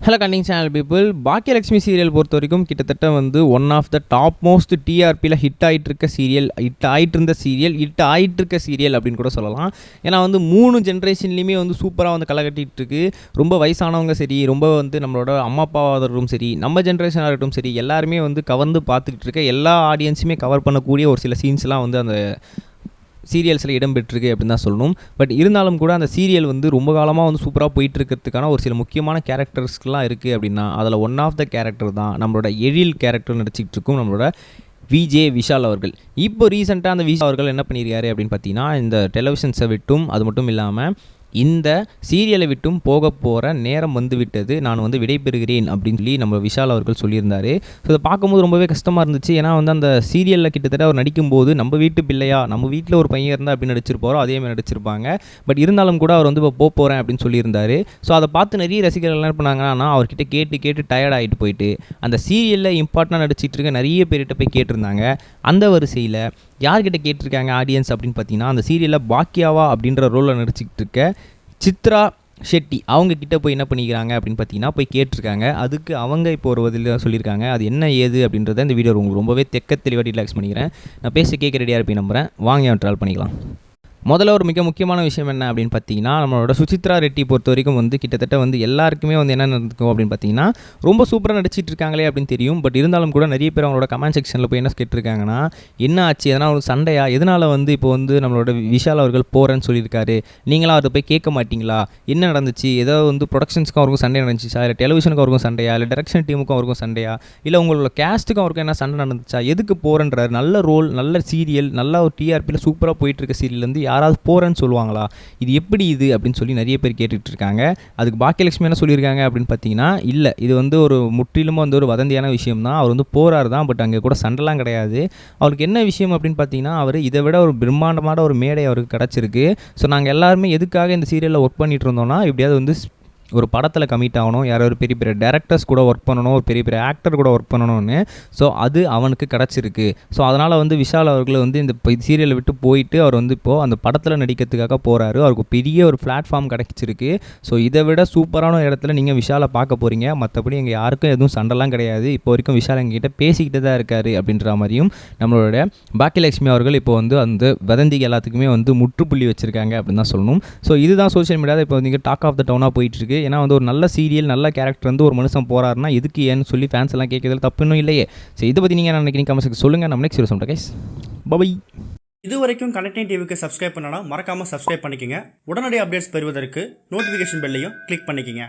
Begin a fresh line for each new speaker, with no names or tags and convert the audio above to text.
Hello கண்டிங் channel people. Baakiyalakshmi serial பொறுத்த வரைக்கும் கிட்டத்தட்ட வந்து one of the top most டிஆர்பியில் ஹிட் ஆகிட்டு இருக்க சீரியல் அப்படின்னு கூட சொல்லலாம். ஏன்னா வந்து 3 ஜென்ரேஷன்லேயுமே வந்து சூப்பராக வந்து களை கட்டிகிட்டு இருக்கு. ரொம்ப வயசானவங்க சரி, ரொம்ப வந்து நம்மளோட அம்மா அப்பாவாக இருக்கட்டும் சரி, நம்ம ஜென்ரேஷனாக இருக்கட்டும் சரி, எல்லாருமே வந்து கவர்ந்து பார்த்துக்கிட்டு இருக்க எல்லா ஆடியன்ஸுமே கவர் பண்ணக்கூடிய ஒரு சில சீன்ஸ்லாம் வந்து அந்த சீரியல்ஸில் இடம்பெற்றிருக்கு அப்படின்னு தான் சொல்லணும். பட் இருந்தாலும் கூட அந்த சீரியல் வந்து ரொம்ப காலமாக வந்து சூப்பராக போயிட்டு இருக்கிறதுக்கான ஒரு சில முக்கியமான கேரக்டர்ஸ்லாம் இருக்குது அப்படின்னா அதில் ஒன் ஆஃப் த கேரக்டர் தான் நம்மளோட எழில் கேரக்டர் நடிச்சிக்கிட்டு இருக்கும் நம்மளோட விஜே விஷால் அவர்கள். இப்போ ரீசெண்டாக அந்த விஷால் அவர்கள் என்ன பண்ணியிருக்காரு அப்படின்னு பார்த்தீங்கன்னா, இந்த டெலிவிஷன்ஸை விட்டும் அது மட்டும் இல்லாமல் இந்த சீரியலை விட்டும் போக போகிற நேரம் வந்து விட்டது, நான் வந்து விடைபெறுகிறேன் அப்படின்னு சொல்லி நம்ம விஷால் அவர்கள் சொல்லியிருந்தார். ஸோ இதை பார்க்கும்போது ரொம்பவே கஷ்டமாக இருந்துச்சு. ஏன்னா வந்து அந்த சீரியலில் கிட்டத்தட்ட அவர் நடிக்கும்போது நம்ம வீட்டு பிள்ளையா, நம்ம வீட்டில் ஒரு பையன் இருந்தால் அப்படின்னு நடிச்சிருப்பாரோ அதேமாதிரி நடிச்சிருப்பாங்க. பட் இருந்தாலும் கூட அவர் வந்து இப்போ போகிறேன் அப்படின்னு சொல்லியிருந்தார். ஸோ அதை பார்த்து நிறைய ரசிகர்கள் என்ன பண்ணாங்கன்னா, அவர்கிட்ட கேட்டு டயர்ட் ஆகிட்டு போயிட்டு அந்த சீரியலில் இம்பார்ட்டண்டாக நடிச்சிட்டு இருக்க நிறைய பேர்கிட்ட போய் கேட்டிருந்தாங்க. அந்த வரிசையில் யார்கிட்ட கேட்டிருக்காங்க ஆடியன்ஸ் அப்படின்னு பார்த்தீங்கன்னா, அந்த சீரியலில் பாக்கியாவா அப்படின்ற ரோலில் நடிச்சிக்கிட்டு இருக்க சித்ரா ஷெட்டி அவங்க கிட்ட போய் என்ன பண்ணிக்கிறாங்க அப்படின்னு பார்த்தீங்கன்னா போய் கேட்டிருக்காங்க. அதுக்கு அவங்க இப்போ ஒரு பதில் சொல்லியிருக்காங்க. அது என்ன ஏது அப்படின்றத இந்த வீடியோ உங்களுக்கு ரொம்பவே தெளிவாக ரிலாக்ஸ் பண்ணிக்கிறேன். நான் பேச கேட்க ரெடியாக இருப்பேன் நம்புகிறேன். வாங்க ட்ராவல் பண்ணிக்கலாம். முதல்ல ஒரு மிக முக்கியமான விஷயம் என்ன அப்படின்னு பார்த்தீங்கன்னா, நம்மளோட சுசித்ரா ரெட்டி பொறுத்த வரைக்கும் வந்து கிட்டத்தட்ட வந்து எல்லாருக்குமே வந்து என்ன நடக்கும் அப்படின்னு பார்த்தீங்கன்னா, ரொம்ப சூப்பராக நடிச்சிட்டு இருக்காங்களே அப்படின்னு தெரியும். பட் இருந்தாலும் கூட நிறைய பேர் அவங்களோட கமெண்ட் செக்ஷனில் போய் என்ன கேட்டிருக்காங்கன்னா, என்ன ஆச்சு, எதனால் ஒரு சண்டையா, எதனால் வந்து இப்போ வந்து நம்மளோட விஷால் அவர்கள் போகிறேன்னு சொல்லியிருக்காரு, நீங்களாம் அதை போய் கேட்க மாட்டிங்களா, என்ன நடந்துச்சு, ஏதோ வந்து ப்ரொடக்ஷன்ஸ்க்கும் அவருக்கும் சண்டை நடந்துச்சா, இல்லை டெலிவிஷனுக்கும் அவருக்கும் சண்டையா, இல்லை டேரக்ஷன் டீமுக்கும் அவருக்கும் சண்டையா, இல்லை உங்களோட கேஸ்ட்டுக்கும் அவருக்கும் என்ன சண்டை நடந்துச்சா, எதுக்கு போகிறன்றார், நல்ல ரோல், நல்ல சீரியல், நல்ல ஒரு டிஆர்பியில் சூப்பராக போயிட்டுருக்க சீரியல் வந்து யாராவது போகிறேன்னு சொல்லுவாங்களா, இது எப்படி இது அப்படின்னு சொல்லி நிறைய பேர் கேட்டுட்டு இருக்காங்க. அதுக்கு பாக்கியலட்சுமி என்ன சொல்லியிருக்காங்க அப்படின்னு பார்த்தீங்கன்னா, இல்லை இது வந்து ஒரு முற்றிலுமாக வந்து ஒரு வதந்தியான விஷயம் தான், அவர் வந்து போகிறாரு தான், பட் அங்கே கூட சண்டைலாம் கிடையாது. அவருக்கு என்ன விஷயம் அப்படின்னு பார்த்தீங்கன்னா, அவர் இதை விட ஒரு பிரம்மாண்டமான ஒரு மேடை அவருக்கு கிடச்சிருக்கு. ஸோ நாங்கள் எல்லாருமே எதுக்காக இந்த சீரியலில் ஒர்க் பண்ணிட்டு இருந்தோம்னா, எப்படியாவது வந்து ஒரு படத்தில் கமிட் ஆகணும், யாரோ ஒரு பெரிய பெரிய டேரக்டர்ஸ் கூட ஒர்க் பண்ணணும், ஒரு பெரிய பெரிய ஆக்டர் கூட ஒர்க் பண்ணணும்னு. ஸோ அது அவனுக்கு கிடச்சிருக்கு. ஸோ அதனால் வந்து விஷால் அவர்கள் வந்து இந்த சீரியலை விட்டு போயிட்டு அவர் வந்து இப்போது அந்த படத்தில் நடிக்கிறதுக்காக போகிறாரு. அவருக்கு பெரிய ஒரு பிளாட்ஃபார்ம் கிடச்சிருக்கு. ஸோ இதை விட சூப்பரான இடத்துல நீங்கள் விஷாலை பார்க்க போகிறீங்க. மற்றபடி எங்கள் யாருக்கும் எதுவும் சண்டைலாம் கிடையாது. இப்போ வரைக்கும் விஷால் எங்ககிட்ட பேசிக்கிட்டு தான் இருக்காரு அப்படின்ற மாதிரியும் நம்மளோட பாக்கியலட்சுமி அவர்கள் இப்போ வந்து அந்த வதந்திக்கு எல்லாத்துக்குமே வந்து முற்றுப்புள்ளி வச்சுருக்காங்க அப்படின்னு தான் சொல்லணும். ஸோ இதுதான் சோஷியல் மீடியாவில் இப்போ வந்து டாக் ஆஃப் த டவுனாக போயிட்டுருக்கு. ஏன்னா வந்து ஒரு நல்ல சீரியல், நல்ல கேரக்டர் வந்து ஒரு மனுஷன் போறாருன்னா எதுக்கு ஏன்னு சொல்லி ஃபேன்ஸ் எல்லாம் கேட்கறதுல தப்பு இன்னும் இல்லையே. சரி, இதை பற்றி நீங்கள் என்ன நினைக்கிறீங்க கமெண்ட்ஸ் சொல்லுங்கள். நம்ம நெக்ஸ்ட் வீடியோ சொல்கிறேன் கைஸ். பை.
இது வரைக்கும் கனெக்டிங் டிவிக்கு சப்ஸ்கிரைப் பண்ணனா மறக்காமல் சப்ஸ்கிரைப் பண்ணிக்கங்க. உடனடி அப்டேட்ஸ் பெறுவதற்கு நோட்டிஃபிகேஷன் பெல்லையும் கிளிக் பண்ணிக்கங்க.